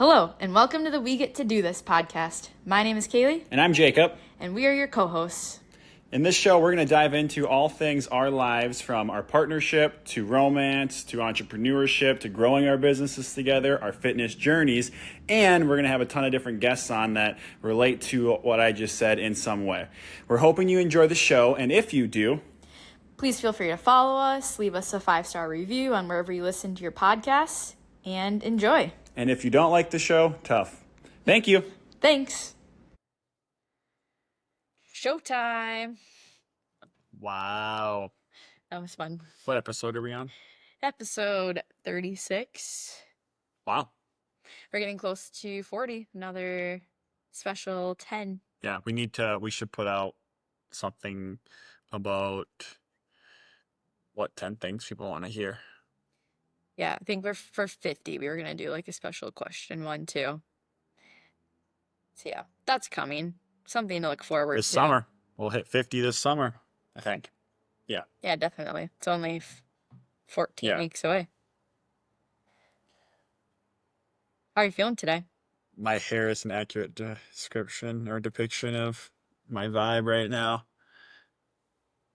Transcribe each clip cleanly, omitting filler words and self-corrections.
Hello, and welcome to the We Get to Do This podcast. My name is Kaylee. And I'm Jacob. And we are your co-hosts. In this show, we're going to dive into all things our lives, from our partnership to romance to entrepreneurship to growing our businesses together, our fitness journeys, and we're going to have a ton of different guests on that relate to what I just said in some way. We're hoping you enjoy the show, and if you do, please feel free to follow us, leave us a 5-star review on wherever you listen to your podcasts, and enjoy. And if you don't like the show, tough. Thank you. Thanks. Showtime. Wow. That was fun. What episode are we on? Episode 36. Wow. We're getting close to 40. Another special 10. Yeah, we should put out something about 10 things people want to hear. Yeah, I think for 50, we were going to do like a special question one too. So yeah, that's coming. Something to look forward to. This summer. We'll hit 50 this summer, I think. Yeah. Yeah, definitely. It's only 14 weeks away. How are you feeling today? My hair is an accurate description or depiction of my vibe right now.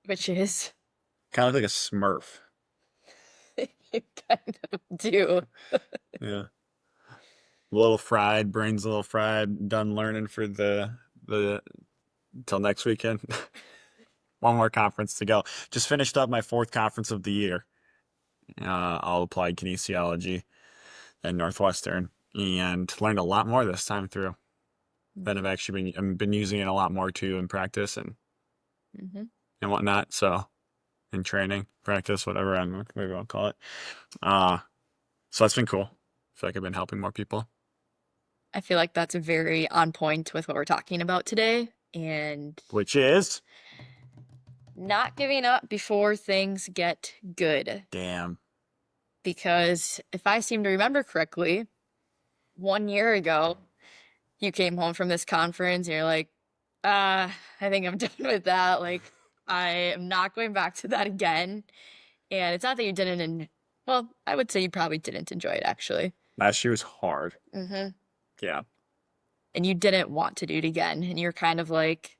Which is? Kind of like a Smurf. You kind of do. Yeah. A little fried, brain's a little fried, done learning for the until next weekend. One more conference to go. Just finished up my 4th conference of the year. All applied kinesiology at Northwestern, and learned a lot more this time through. Then I've actually been using it a lot more too in practice and whatnot. So in training, practice, whatever maybe I'll call it. So that's been cool. I feel like I've been helping more people. I feel like that's very on point with what we're talking about today, and which is not giving up before things get good. Damn. Because if I seem to remember correctly, 1 year ago, you came home from this conference and you're like, I think I'm done with that. Like, I am not going back to that again. And it's not that you didn't, well, I would say you probably didn't enjoy it, actually. Last year was hard. Mm-hmm. Yeah. And you didn't want to do it again. And you're kind of like,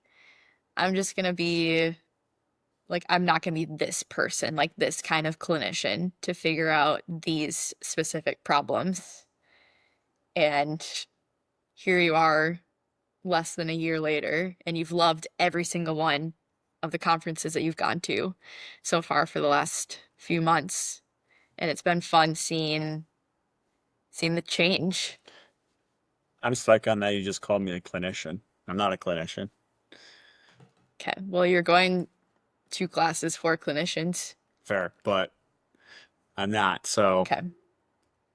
I'm just going to be, like, I'm not going to be this person, like this kind of clinician to figure out these specific problems. And here you are less than a year later, and you've loved every single one of the conferences that you've gone to so far for the last few months. And it's been fun seeing the change. I'm stuck on that. You just called me a clinician. I'm not a clinician. Okay. Well, you're going to classes for clinicians. Fair, but I'm not. So okay.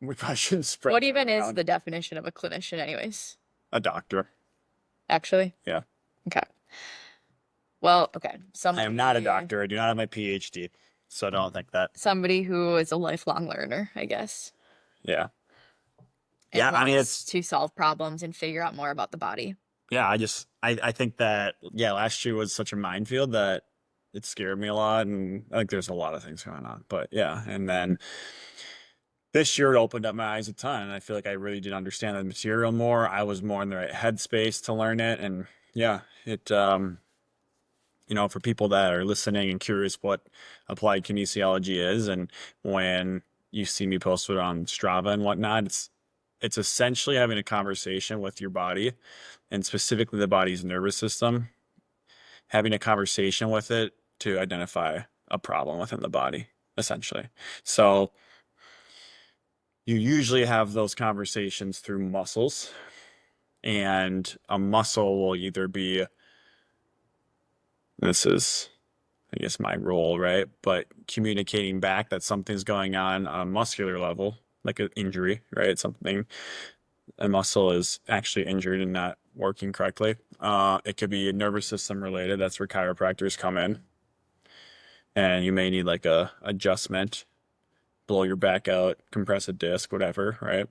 We probably shouldn't spread. What even is the definition of a clinician, anyways? A doctor. Actually? Yeah. Okay. Well, okay. I am not a doctor. I do not have my PhD, so I don't think that. Somebody who is a lifelong learner, I guess. Yeah. Yeah, I mean, it's to solve problems and figure out more about the body. Yeah, I think that, last year was such a minefield that it scared me a lot, and I think there's a lot of things going on. But yeah, and then this year it opened up my eyes a ton, and I feel like I really did understand the material more. I was more in the right headspace to learn it, and yeah, it for people that are listening and curious what applied kinesiology is, and when you see me post it on Strava and whatnot, it's essentially having a conversation with your body, and specifically the body's nervous system, having a conversation with it to identify a problem within the body, essentially. So you usually have those conversations through muscles, and a muscle will either be, this is, I guess, my role, right? But communicating back that something's going on a muscular level, like an injury, right? Something, a muscle is actually injured and not working correctly. It could be nervous system related. That's where chiropractors come in. And you may need like a adjustment, blow your back out, compress a disc, whatever, right?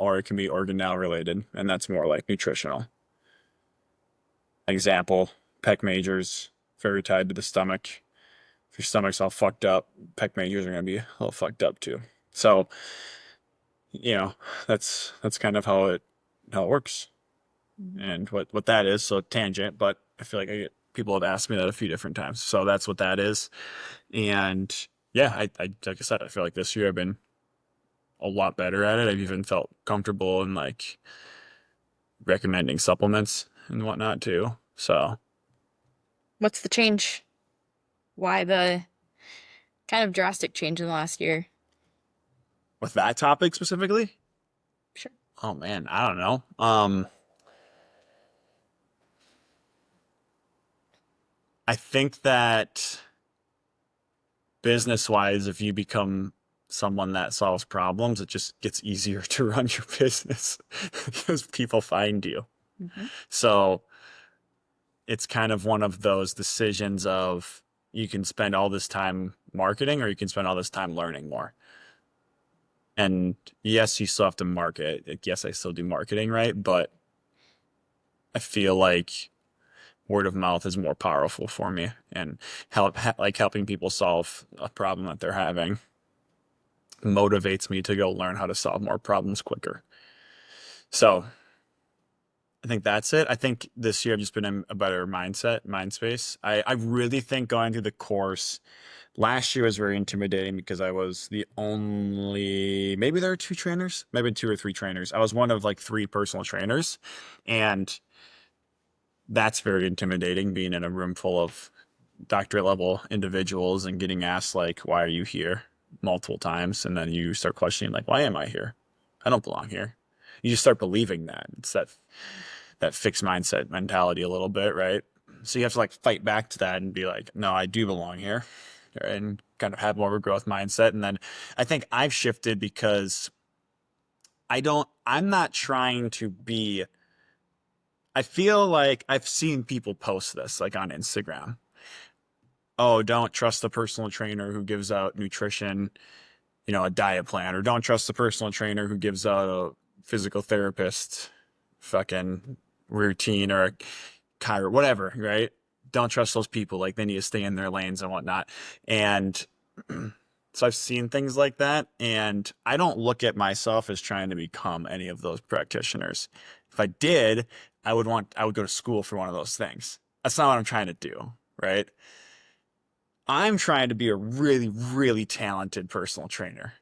Or it can be organelle related, and that's more like nutritional. Example, pec majors, very tied to the stomach. If your stomach's all fucked up, pec majors are going to be a little fucked up too. So you know, that's kind of how it works Mhm. and what that is. So tangent, but I feel like people have asked me that a few different times. So that's what that is. And yeah, I like I said, I feel like this year I've been a lot better at it. I've even felt comfortable in like recommending supplements and whatnot too. So What's the change? Why the kind of drastic change in the last year? with that topic specifically, Sure. oh man, I don't know. I think that business wise, if you become someone that solves problems, it just gets easier to run your business because people find you. Hmm. So it's kind of one of those decisions of you can spend all this time marketing or you can spend all this time learning more. And yes, you still have to market. Like, yes, I still do marketing, right? But I feel like word of mouth is more powerful for me and like helping people solve a problem that they're having motivates me to go learn how to solve more problems quicker. So I think that's it. I think this year I've just been in a better mind space. I really think going through the course last year was very intimidating because I was the only, maybe there were two trainers, maybe two or three trainers. I was one of like three personal trainers. And that's very intimidating being in a room full of doctorate level individuals and getting asked like, why are you here multiple times? And then you start questioning like, why am I here? I don't belong here. You just start believing that. It's that fixed mindset mentality a little bit, right? So you have to like fight back to that and be like, no, I do belong here and kind of have more of a growth mindset. And then I think I've shifted because I'm not trying to be, I feel like I've seen people post this like on Instagram. Oh, don't trust the personal trainer who gives out nutrition, a diet plan, or don't trust the personal trainer who gives out a physical therapist fucking routine or a chiro, whatever, right? Don't trust those people. Like they need to stay in their lanes and whatnot. And so I've seen things like that, and I don't look at myself as trying to become any of those practitioners. If I did, I would go to school for one of those things. That's not what I'm trying to do, right? I'm trying to be a really, really talented personal trainer.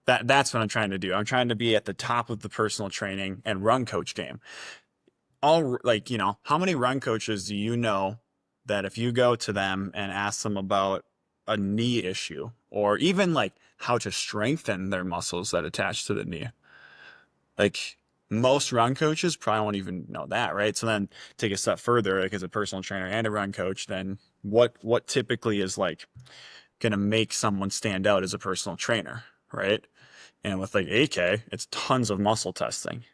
That's what I'm trying to do. I'm trying to be at the top of the personal training and run coach game. All like, how many run coaches do you know that if you go to them and ask them about a knee issue or even like how to strengthen their muscles that attach to the knee? Like most run coaches probably won't even know that, right? So then take a step further, like as a personal trainer and a run coach, then what typically is like going to make someone stand out as a personal trainer, right? And with like AK, it's tons of muscle testing.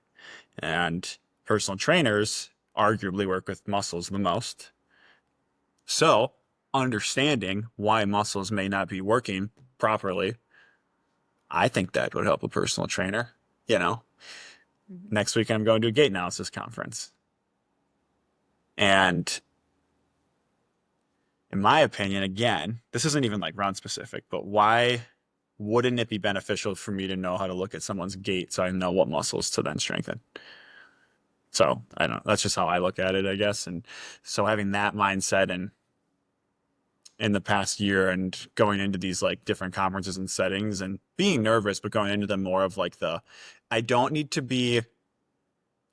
And personal trainers arguably work with muscles the most. So, understanding why muscles may not be working properly, I think that would help a personal trainer. You know, Mhm. Next week I'm going to a gait analysis conference. And in my opinion, again, this isn't even like round specific, but why wouldn't it be beneficial for me to know how to look at someone's gait so I know what muscles to then strengthen? So I don't know. That's just how I look at it, I guess. And so having that mindset and in the past year and going into these like different conferences and settings and being nervous, but going into them more of like I don't need to be,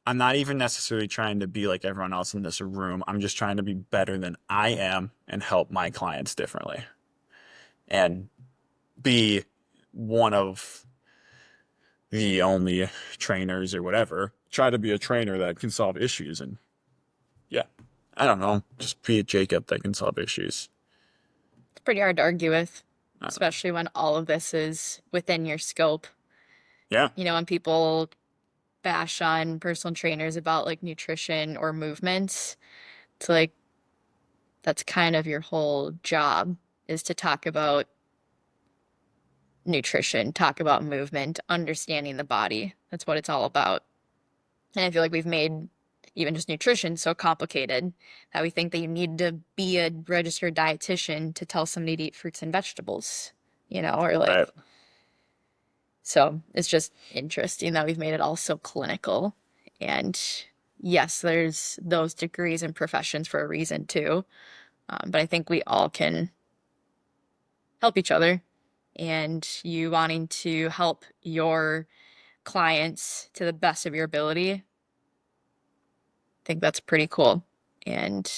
I'm not even necessarily trying to be like everyone else in this room. I'm just trying to be better than I am and help my clients differently and be one of the only trainers or whatever. Try to be a trainer that can solve issues and yeah, I don't know, just be a Jacob that can solve issues. It's pretty hard to argue with, I don't know. especially when all of this is within your scope. Yeah, When people bash on personal trainers about like nutrition or movement, it's like that's kind of your whole job is to talk about nutrition, talk about movement, understanding the body. That's what it's all about. And I feel like we've made even just nutrition so complicated that we think that you need to be a registered dietitian to tell somebody to eat fruits and vegetables, or right. like So it's just interesting that we've made it all so clinical. And yes, there's those degrees and professions for a reason too. But I think we all can help each other. And you wanting to help your clients to the best of your ability, I think that's pretty cool and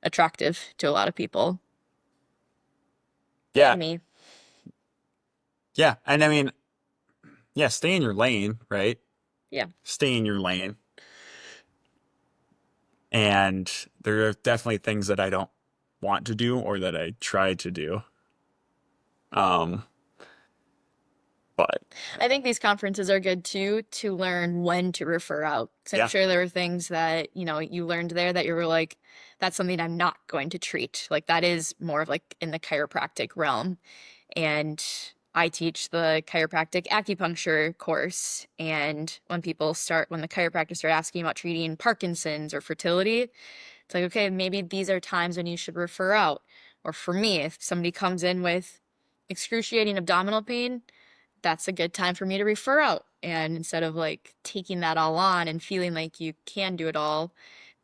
attractive to a lot of people. To Yeah. me, Yeah. And I mean, yeah, stay in your lane, right? yeah. Stay in your lane. And there are definitely things that I don't want to do or that I try to do. Um, but I think these conferences are good too to learn when to refer out. So I'm yeah, sure there were things that, you learned there that you were like, that's something I'm not going to treat. Like that is more of like in the chiropractic realm. And I teach the chiropractic acupuncture course. And when the chiropractors start asking about treating Parkinson's or fertility, it's like, okay, maybe these are times when you should refer out. Or for me, if somebody comes in with excruciating abdominal pain, that's a good time for me to refer out. And instead of like taking that all on and feeling like you can do it all,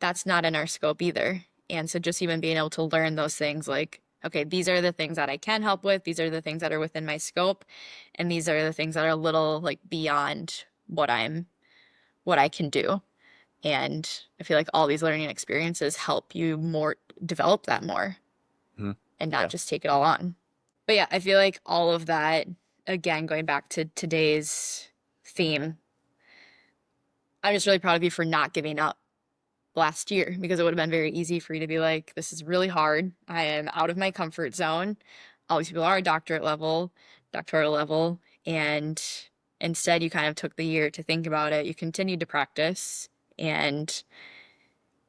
that's not in our scope either. And so just even being able to learn those things like, okay, these are the things that I can help with, these are the things that are within my scope, and these are the things that are a little like beyond what I can do. And I feel like all these learning experiences help you more develop that more mhm, and not yeah, just take it all on. But yeah, I feel like all of that, again, going back to today's theme, I'm just really proud of you for not giving up last year because it would have been very easy for you to be like, this is really hard. I am out of my comfort zone. All these people are doctoral level, and instead you kind of took the year to think about it. You continued to practice and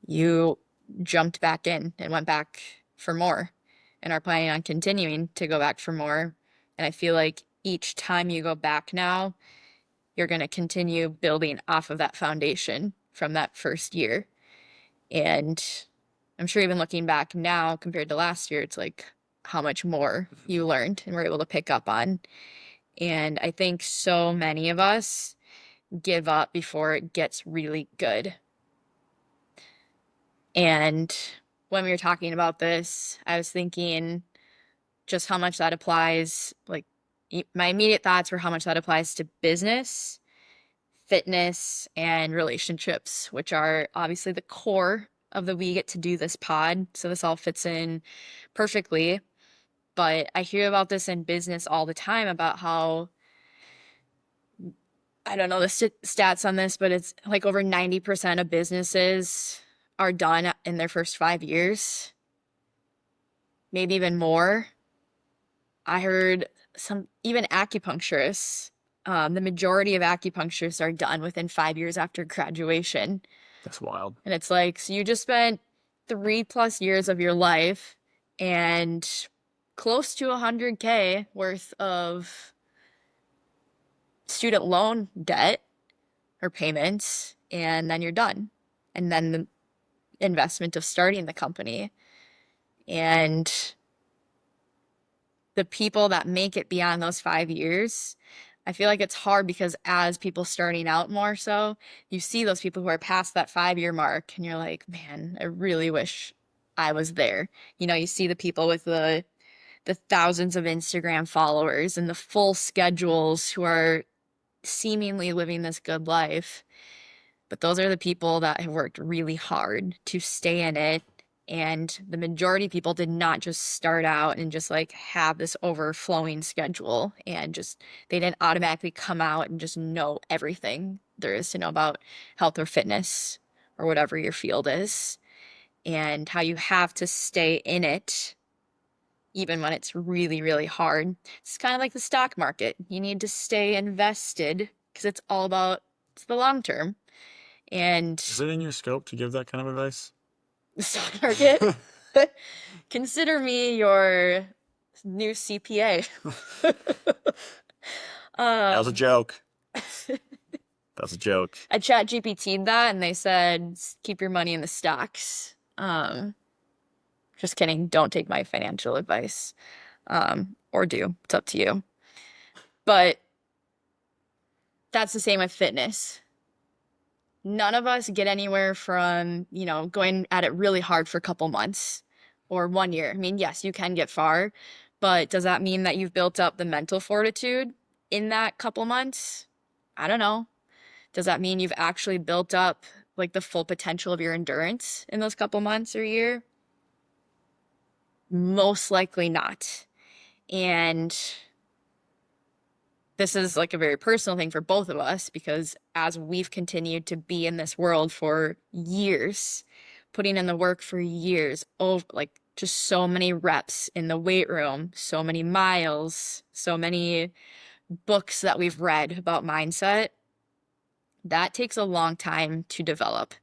you jumped back in and went back for more and are planning on continuing to go back for more. And I feel like each time you go back now, you're going to continue building off of that foundation from that first year. And I'm sure even looking back now compared to last year, it's like how much more you learned and were able to pick up on. And I think so many of us give up before it gets really good. And when we were talking about this, I was thinking just how much that applies. Like, my immediate thoughts were how much that applies to business, fitness, and relationships, which are obviously the core of the We Get to Do This pod. So this all fits in perfectly. But I hear about this in business all the time about how, I don't know the stats on this, but it's like over 90% of businesses are done in their first 5 years, maybe even more. I heard some, even acupuncturists, the majority of acupuncturists are done within 5 years after graduation. that's wild. And it's like, so you just spent 3+ years of your life and close to 100K worth of student loan debt or payments, and then you're done. And then the investment of starting the company. And the people that make it beyond those 5 years, I feel like it's hard because as people starting out more so, you see those people who are past that 5 year mark and you're like, man, I really wish I was there. You see the people with the thousands of Instagram followers and the full schedules who are seemingly living this good life. But those are the people that have worked really hard to stay in it. And the majority of people did not just start out and just like have this overflowing schedule and just they didn't automatically come out and just know everything there is to know about health or fitness or whatever your field is, and how you have to stay in it even when it's really, really hard. It's kind of like the stock market. You need to stay invested because it's the long term. And Is it in your scope to give that kind of advice? the stock market, consider me your new CPA. That was a Um, joke. That was a joke. I chat GPT'd that and they said, keep your money in the stocks. Just kidding. Don't take my financial advice. Or do. It's up to you. But that's the same with fitness. None of us get anywhere from, going at it really hard for a couple months or 1 year. I mean, yes, you can get far, but does that mean that you've built up the mental fortitude in that couple months? I don't know. Does that mean you've actually built up like the full potential of your endurance in those couple months or year? Most likely not. And this is like a very personal thing for both of us because as we've continued to be in this world for years, putting in the work for years, oh, like just so many reps in the weight room, so many miles, so many books that we've read about mindset, that takes a long time to develop.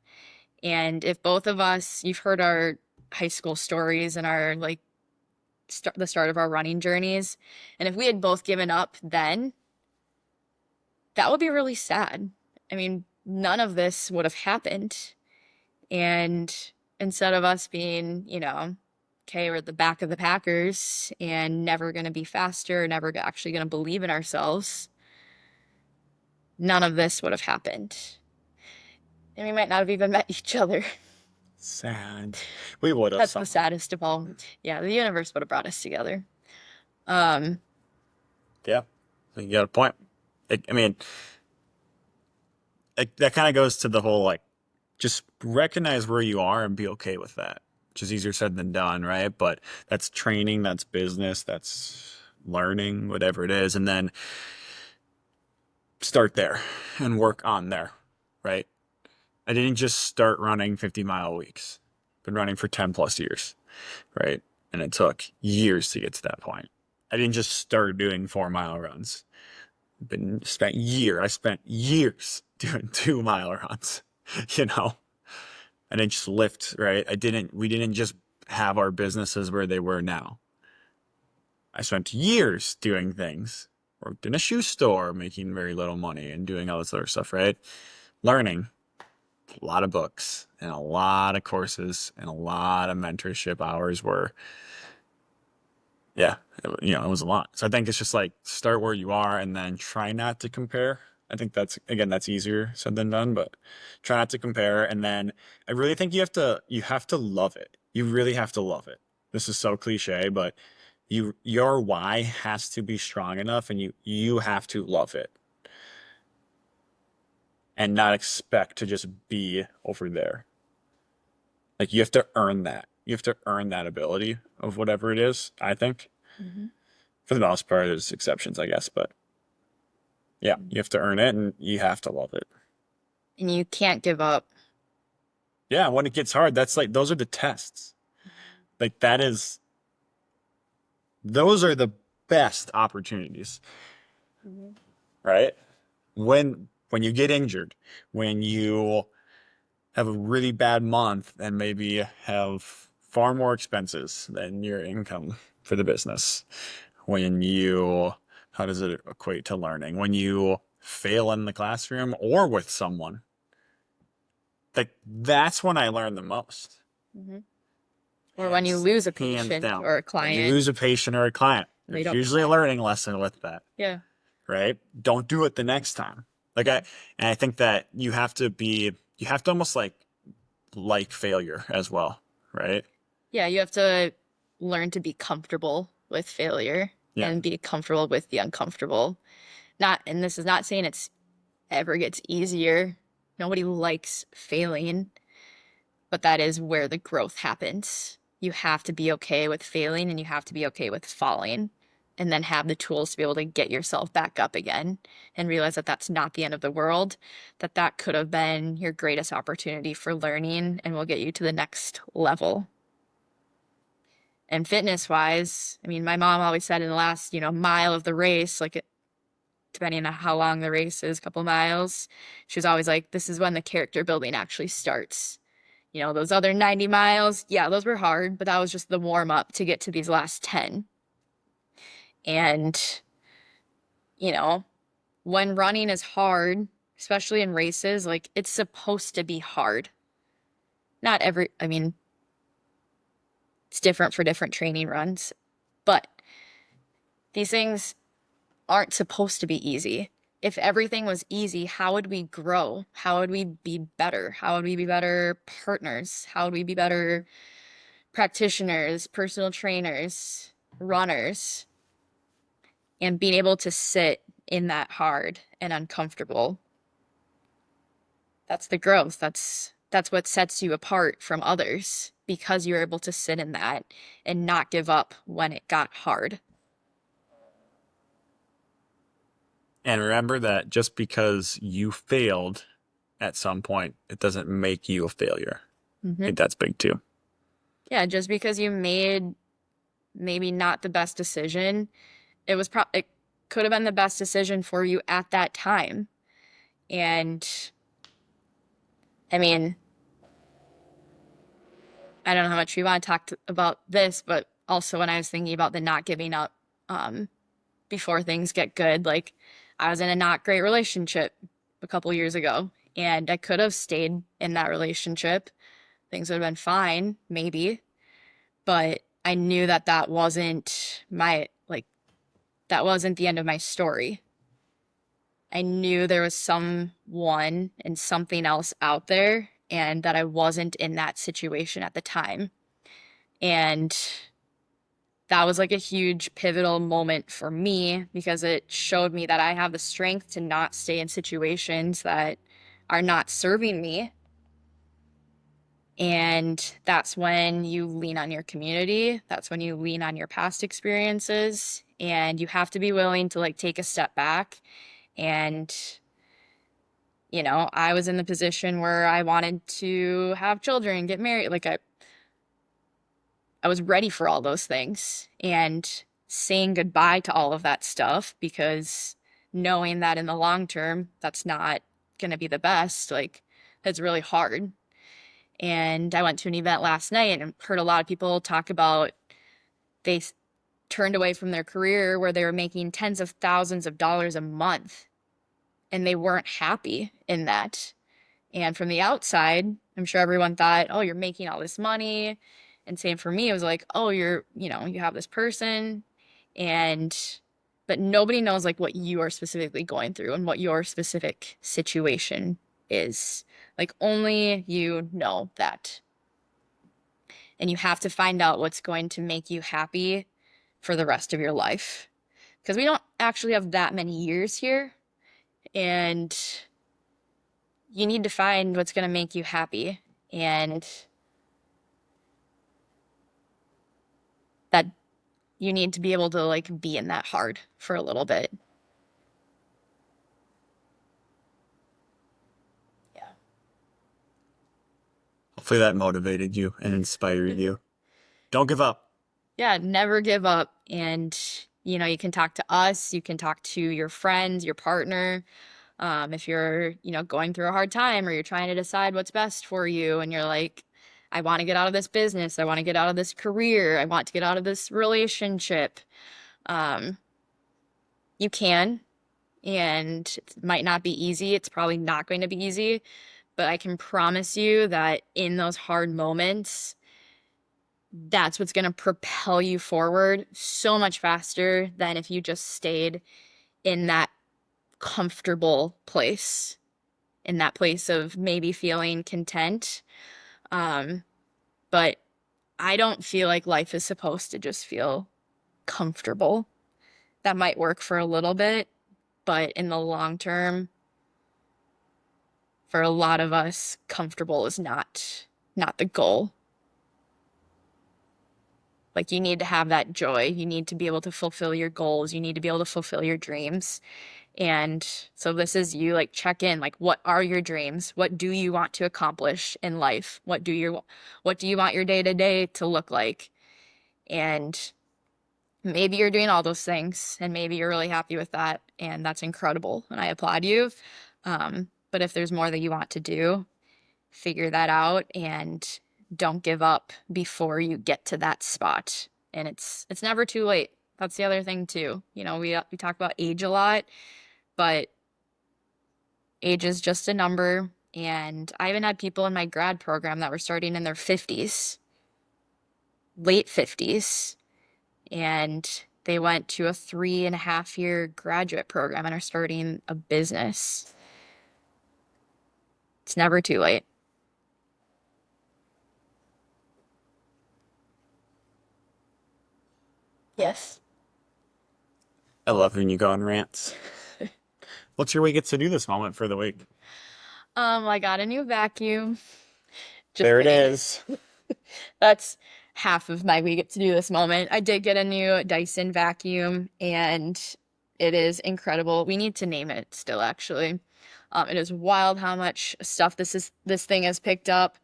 And if both of us, you've heard our high school stories and our like the start of our running journeys, and if we had both given up then, that would be really sad. I mean, none of this would have happened. And instead of us being, okay, we're at the back of the Packers and never going to be faster, never actually going to believe in ourselves, none of this would have happened. And we might not have even met each other. Sad. We would have That's the somehow. saddest of all. Yeah, the universe would have brought us together. Um, Yeah, you got a point. I mean, that kind of goes to the whole like, just recognize where you are and be okay with that, which is easier said than done, right? But that's training, that's business, that's learning, whatever it is, and then start there and work on there, right? I didn't just start running 50-mile weeks. Been running for 10 plus years, right? And it took years to get to that point. I didn't just start doing 4-mile runs. I spent years doing 2-mile runs, you know. I didn't just lift, right? We didn't just have our businesses where they were now. I spent years doing things. Worked in a shoe store, making very little money and doing all this other stuff, right? Learning a lot of books and a lot of courses and a lot of mentorship hours were, yeah, it was a lot. So I think it's just like start where you are and then try not to compare. I think that's easier said than done, but try not to compare. And then I really think you have to love it. You really have to love it. This is so cliche, but your why has to be strong enough and you have to love it and not expect to just be over there. Like you have to earn that. You have to earn that ability of whatever it is, I think. mhm. For the most part, there's exceptions, I guess, but yeah, you have to earn it and you have to love it. And you can't give up. Yeah, when it gets hard, that's like those are the tests. Like those are the best opportunities, Mhm. right? When you get injured, when you have a really bad month and maybe have far more expenses than your income for the business, when you how does it equate to learning? When you fail in the classroom or with someone, like that's when I learn the most. Mhm. Or when you Hands lose a hands patient down. or a When you client, lose a patient or a client, they there's don't come usually a back. learning lesson with that, Yeah. right? Don't do it the next time. Like Yeah. I think that you have to almost like failure as well, right? Yeah, you have to learn to be comfortable with failure Yeah. and be comfortable with the uncomfortable. Not, and this is not saying it's ever gets easier. Nobody likes failing, but that is where the growth happens. You have to be okay with failing and you have to be okay with falling and then have the tools to be able to get yourself back up again and realize that that's not the end of the world, that that could have been your greatest opportunity for learning and will get you to the next level. And fitness wise, I mean, my mom always said in the last, mile of the race, like depending on how long the race is, a couple miles, she was always like, this is when the character building actually starts. Those other 90 miles, yeah, those were hard, but that was just the warm up to get to these last 10. And, you know, when running is hard, especially in races, like it's supposed to be hard. Not every, I mean, it's different for different training runs, but these things aren't supposed to be easy. if everything was easy, how would we grow? How would we be better? How would we be better partners? How would we be better practitioners, personal trainers, runners? And being able to sit in that hard and uncomfortable, that's the growth. That's what sets you apart from others because you're able to sit in that and not give up when it got hard. And remember that just because you failed at some point, it doesn't make you a failure. I Hmm. think that's big too. Yeah, just because you made maybe not the best decision, it could have been the best decision for you at that time. And I mean, I don't know how much we want to talk about this, but also when I was thinking about the not giving up before things get good, like I was in a not great relationship a couple years ago, and I could have stayed in that relationship. Things would have been fine, maybe, but I knew that that wasn't my, like, that wasn't the end of my story. I knew there was someone and something else out there, and that I wasn't in that situation at the time. And that was like a huge pivotal moment for me because it showed me that I have the strength to not stay in situations that are not serving me. And that's when you lean on your community. That's when you lean on your past experiences. And you have to be willing to like take a step back. And, I was in the position where I wanted to have children, get married. I was ready for all those things and saying goodbye to all of that stuff because knowing that in the long term, that's not going to be the best, like, it's really hard. And I went to an event last night and heard a lot of people talk about they turned away from their career where they were making tens of thousands of dollars a month and they weren't happy in that. And from the outside, I'm sure everyone thought, oh, you're making all this money. And same for me, it was like, oh, you have this person and but nobody knows like what you are specifically going through and what your specific situation is. Like only you know that. And you have to find out what's going to make you happy for the rest of your life. Because we don't actually have that many years here. And you need to find what's going to make you happy. And that you need to be able to like be in that hard for a little bit. Yeah. Hopefully that motivated you and inspired you. Don't give up. Yeah, never give up. And, you can talk to us, you can talk to your friends, your partner. If you're, going through a hard time or you're trying to decide what's best for you and you're like, I want to get out of this business, I want to get out of this career, I want to get out of this relationship. Um, you can, and it might not be easy. It's probably not going to be easy, but I can promise you that in those hard moments, that's what's going to propel you forward so much faster than if you just stayed in that comfortable place, in that place of maybe feeling content. Um, but I don't feel like life is supposed to just feel comfortable. That might work for a little bit, but in the long term, for a lot of us, comfortable is not the goal. Like you need to have that joy. You need to be able to fulfill your goals. You need to be able to fulfill your dreams. And so this is you like check in like what are your dreams? What do you want to accomplish in life? What do you want your day to day to look like? And maybe you're doing all those things and maybe you're really happy with that and that's incredible and I applaud you. But if there's more that you want to do, figure that out and don't give up before you get to that spot. And it's never too late. That's the other thing too. We talk about age a lot, but age is just a number. And I even had people in my grad program that were starting in their 50s, late 50s. And they went to a 3.5 year graduate program and are starting a business. It's never too late. Yes. I love when you go on rants. What's your we get to do this moment for the week? I got a new vacuum. Just There it kidding. is. That's half of my we get to do this moment. I did get a new Dyson vacuum and it is incredible. We need to name it still, actually. It is wild how much stuff this thing has picked up.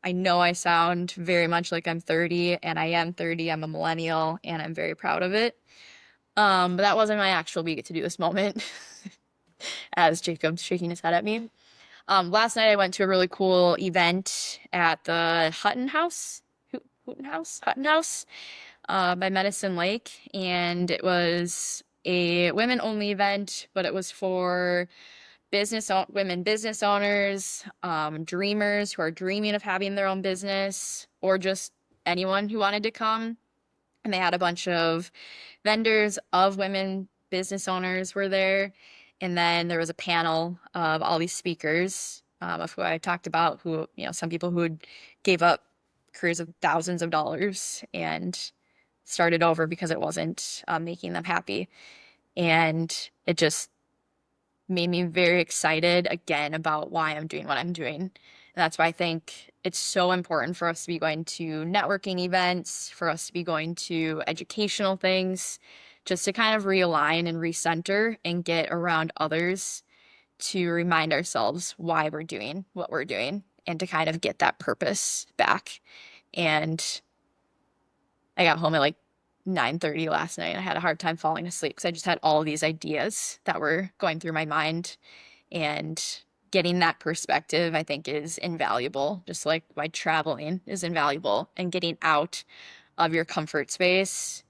I know I sound very much like I'm 30, and I am 30. I'm a millennial, and I'm very proud of it. But that wasn't my actual we get to do this moment, as Jacob's shaking his head at me. Last night I went to a really cool event at the Hutton House, by Medicine Lake, and it was a women-only event, but it was for women business owners, dreamers who are dreaming of having their own business, or just anyone who wanted to come. And they had a bunch of vendors of women business owners were there. And then there was a panel of all these speakers, of who I talked about, who, some people who had gave up careers of thousands of dollars and started over because it wasn't making them happy. And it just made me very excited again about why I'm doing what I'm doing. And that's why I think it's so important for us to be going to networking events, for us to be going to educational things, just to kind of realign and recenter and get around others to remind ourselves why we're doing what we're doing and to kind of get that purpose back. And I got home at like 9:30 last night. I had a hard time falling asleep because I just had all these ideas that were going through my mind, and getting that perspective, I think, is invaluable, just like why traveling is invaluable, and getting out of your comfort space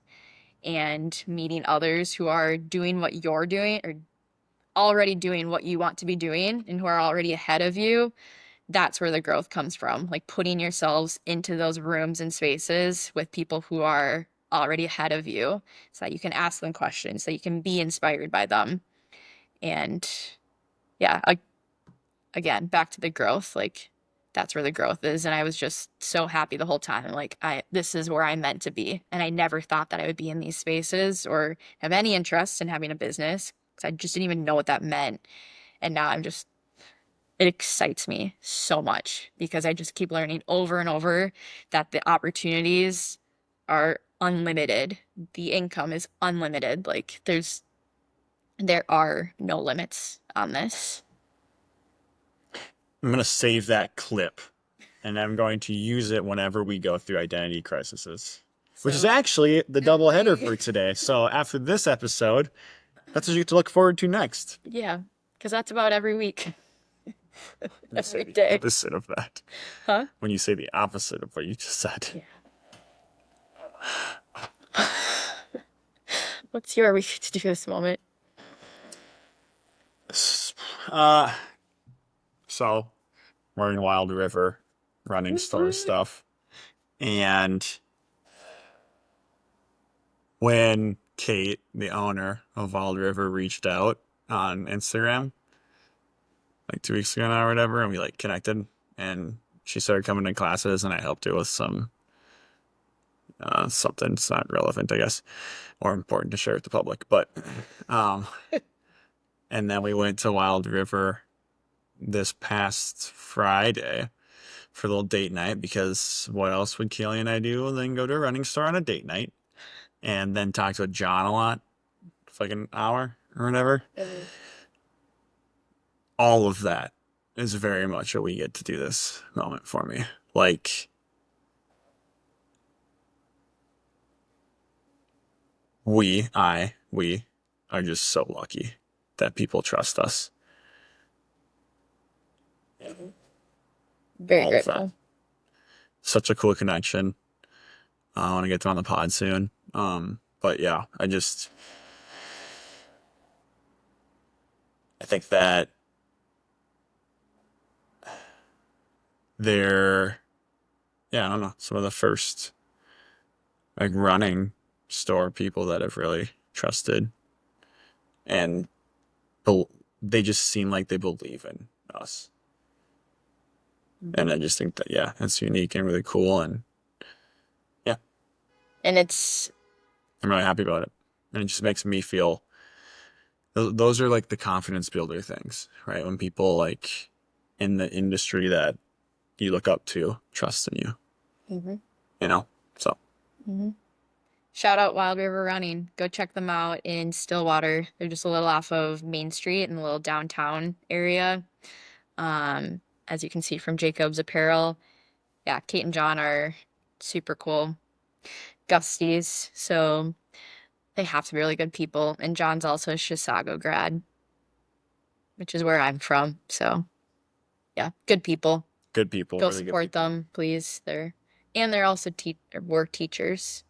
and meeting others who are doing what you're doing or already doing what you want to be doing and who are already ahead of you. That's where the growth comes from. Like putting yourselves into those rooms and spaces with people who are already ahead of you so that you can ask them questions, so you can be inspired by them. And yeah, again, back to the growth, like that's where the growth is. And I was just so happy the whole time. Like this is where I'm meant to be. And I never thought that I would be in these spaces or have any interest in having a business because I just didn't even know what that meant. And now it excites me so much because I just keep learning over and over that the opportunities are unlimited. The income is unlimited. Like there are no limits on this. I'm gonna save that clip and I'm going to use it whenever we go through identity crises, which is So actually the double header every for today. So after this episode, that's what you get to look forward to next. yeah, because that's about every week, You say every the day. opposite of that. Huh? When you say the opposite of what you just said. Yeah. What's your week to do this moment? Uh, so we're in Wild River running Woot store woot. stuff. And when Kate, the owner of Wild River, reached out on Instagram like 2 weeks ago now or whatever, and we like connected, and she started coming to classes, and I helped her with some something that's not relevant, I guess, or important to share with the public. But um, and then we went to Wild River this past Friday for a little date night because what else would Kelly and I do than go to a running store on a date night and then talk to John a lot for like an hour or whatever. All of that is very much what we get to do this moment for me. Like we are just so lucky that people trust us. Very All of that. grateful. Such a cool connection. I want to get them on the pod soon. But yeah, I think that they're, yeah, I don't know, some of the first like running store people that have really trusted, and they just seem like they believe in us. And I just think that, yeah, that's unique and really cool. And yeah, And it's, I'm really happy about it. And it just makes me feel, those are like the confidence builder things, right? When people like in the industry that you look up to trust in you, you know? So shout out Wild River Running. Go check them out in Stillwater. They're just a little off of Main Street in the little downtown area. As you can see from Jacob's apparel. Yeah, Kate and John are super cool Gusties, so they have to be really good people. And John's also a Chisago grad, which is where I'm from. So yeah, good people. good people, Go really good support people. them, please. They're also were teachers.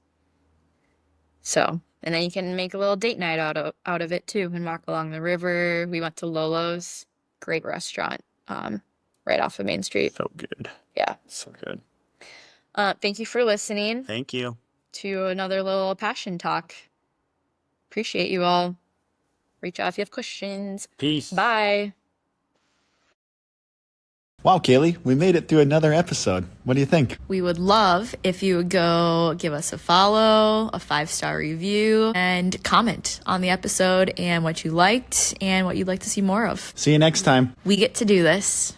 So, and then you can make a little date night out of it too and walk along the river. We went to Lolo's, great restaurant, right off of Main Street. So good. Yeah. So good. Thank you for listening Thank you. to another little passion talk. Appreciate you all. Reach out if you have questions. Peace. Bye. Wow, Kaylee, we made it through another episode. What do you think? We would love if you would go give us a follow, a 5-star review, and comment on the episode and what you liked and what you'd like to see more of. See you next time. We get to do this.